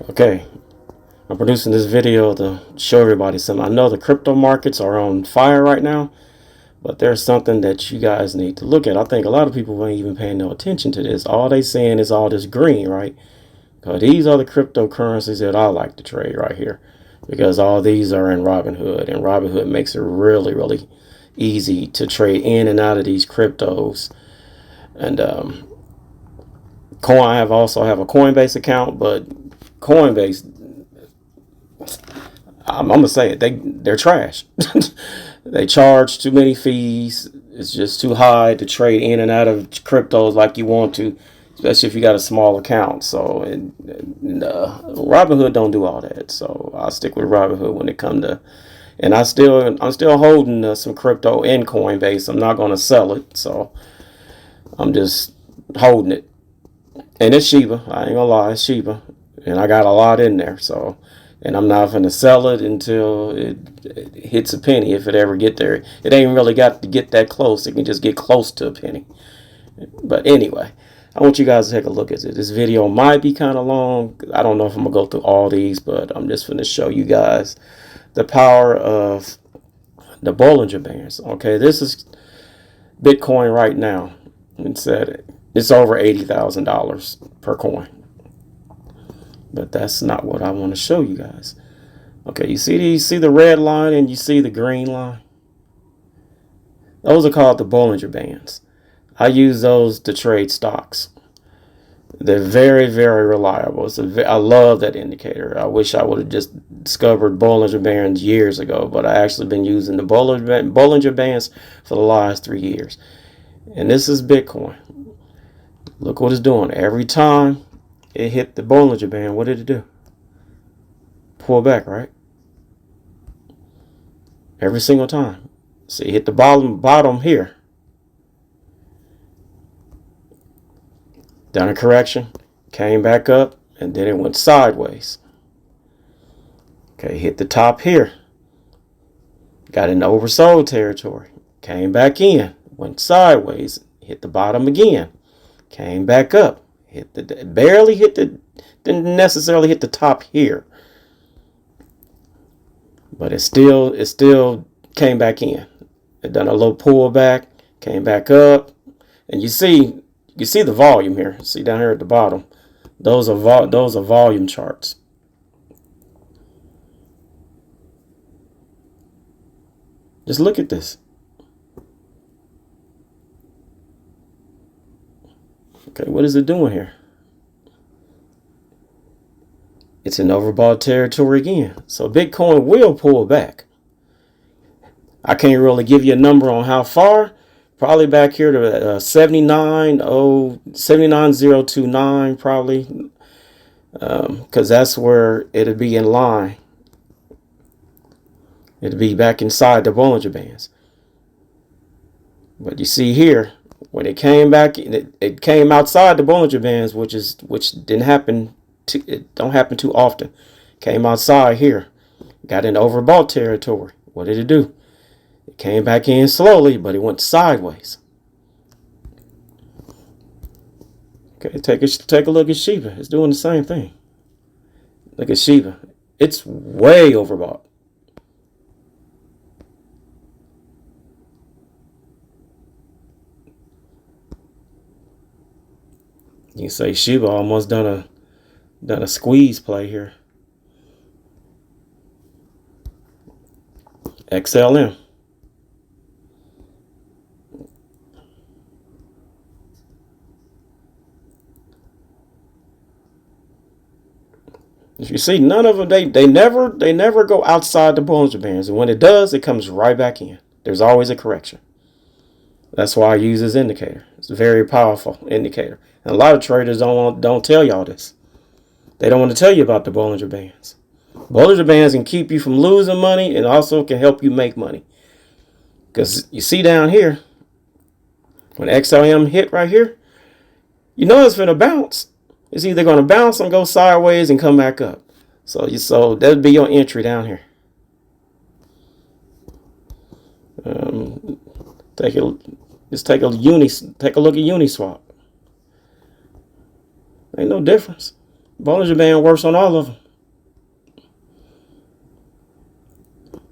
Okay, I'm producing this video to show everybody something. I know the crypto markets are on fire right now, but there's something that you guys need to look at. I think a lot of people ain't even paying no attention to this. All they saying is all this green, right? Because these are the cryptocurrencies that I like to trade right here, because all these are in Robinhood, and Robinhood makes it really, really easy to trade in and out of these cryptos. And I also have a Coinbase account, but Coinbase, I'm gonna say it, they're trash. They charge too many fees. It's just too high to trade in and out of cryptos like you want to, especially if you got a small account. So Robinhood don't do all that. So I'll stick with Robinhood when it come to. And I'm still holding some crypto in Coinbase. I'm not gonna sell it, so I'm just holding it. And it's Shiba. I ain't gonna lie, it's Shiba, and I got a lot in there. So, and I'm not gonna sell it until it hits a penny, if it ever get there. It ain't really got to get that close. It can just get close to a penny. But anyway, I want you guys to take a look at it. This video might be kind of long. I don't know if I'm gonna go through all these, but I'm just gonna show you guys the power of the Bollinger Bands. Okay, this is Bitcoin right now. It's over $80,000 per coin. But that's not what I want to show you guys. Okay, you see the red line and you see the green line? Those are called the Bollinger Bands. I use those to trade stocks. They're very, very reliable. I love that indicator. I wish I would have just discovered Bollinger Bands years ago, but I actually been using the Bollinger Bands for the last 3 years. And this is Bitcoin. Look what it's doing. Every time it hit the Bollinger Band, what did it do? Pull back, right? Every single time. See, it hit the bottom here. Done a correction, came back up, and then it went sideways. Okay, hit the top here. Got in oversold territory. Came back in, went sideways, hit the bottom again. Came back up, didn't necessarily hit the top here, but it still came back in. It done a little pullback, came back up, and you see the volume here. See down here at the bottom, those are volume charts. Just look at this. Okay, what is it doing here? It's in overbought territory again. So Bitcoin will pull back. I can't really give you a number on how far. Probably back here to 79029 probably. Because that's where it'll be in line. It'll be back inside the Bollinger Bands. But you see here, when it came back, it came outside the Bollinger Bands, which didn't happen. It don't happen too often. Came outside here, got in overbought territory. What did it do? It came back in slowly, but it went sideways. Okay, take a look at Shiba. It's doing the same thing. Look at Shiba. It's way overbought. You can say Shiba almost done a squeeze play here. XLM. If you see, none of them, they never go outside the Bollinger Bands, and when it does, it comes right back in. There's always a correction. That's why I use this indicator. It's a very powerful indicator. And a lot of traders don't tell y'all this. They don't want to tell you about the Bollinger Bands. Bollinger Bands can keep you from losing money and also can help you make money. Because you see down here, when XLM hit right here, you know it's going to bounce. It's either going to bounce and go sideways and come back up. So that'd be your entry down here. Take a look at Uniswap. Ain't no difference. Bollinger Band works on all of them.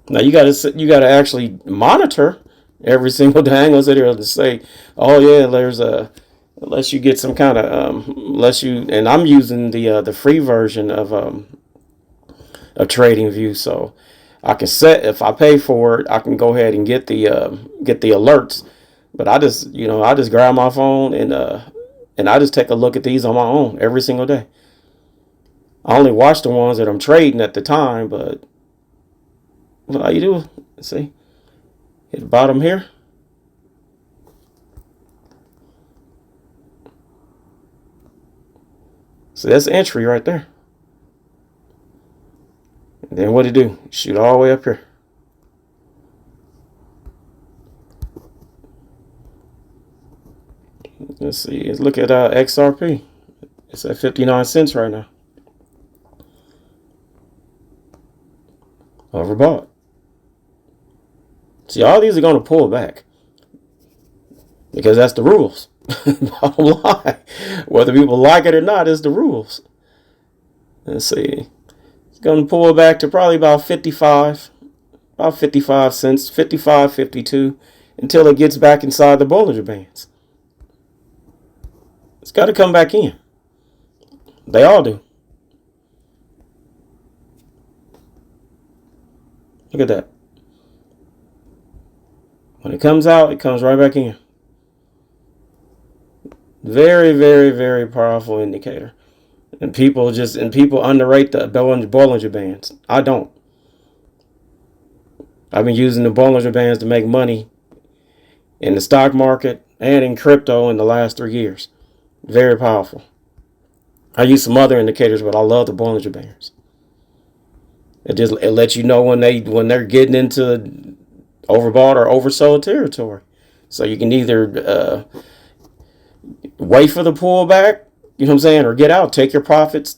Now you gotta actually monitor every single day. I ain't gonna sit here and say, oh yeah, there's a, unless you get some kind of unless you, and I'm using the free version of TradingView, so I can set, if I pay for it, I can go ahead and get the alerts. But I just grab my phone and I just take a look at these on my own every single day. I only watch the ones that I'm trading at the time, but what all you do, see, hit the bottom here. So that's entry right there. And then what do? Shoot all the way up here. Let's see. Let's look at XRP. It's at 59 cents right now. Overbought. See, all these are going to pull back because that's the rules. Bottom line, whether people like it or not, is the rules. Let's see. It's going to pull back to probably about 55 cents, 55, 52, until it gets back inside the Bollinger Bands. It's got to come back in. They all do. Look at that. When it comes out, it comes right back in. Very, very, very powerful indicator. And people underrate the Bollinger Bands. I don't. I've been using the Bollinger Bands to make money in the stock market and in crypto in the last 3 years. Very powerful. I use some other indicators, but I love the Bollinger Bands. It lets you know when they're getting into overbought or oversold territory. So you can either wait for the pullback, you know what I'm saying, or get out, take your profits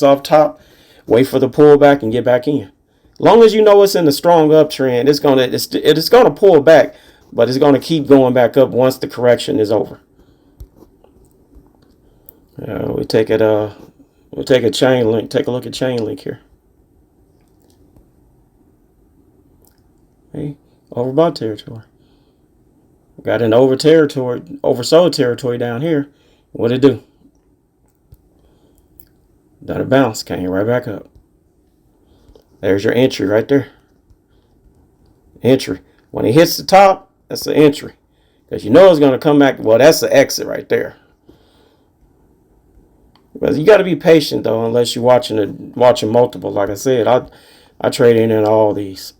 off top, wait for the pullback and get back in. As long as you know it's in the strong uptrend, it's gonna pull back, but it's gonna keep going back up once the correction is over. We'll take a chain link. Take a look at chain link here. Hey, overbought territory. Got an oversold territory down here. What'd it do? Done a bounce, came right back up. There's your entry right there. Entry. When it hits the top, that's the entry. Because you know it's going to come back. Well, that's the exit right there. But you got to be patient though, unless you're watching multiple. Like I said, I trade in all these.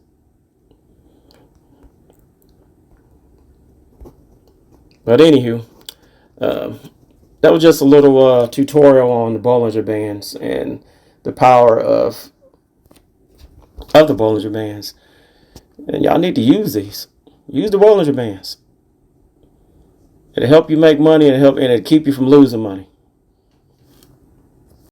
But anywho, that was just a little tutorial on the Bollinger Bands and the power of the Bollinger Bands. And y'all need to use these. Use the Bollinger Bands. It'll help you make money and it'll keep you from losing money.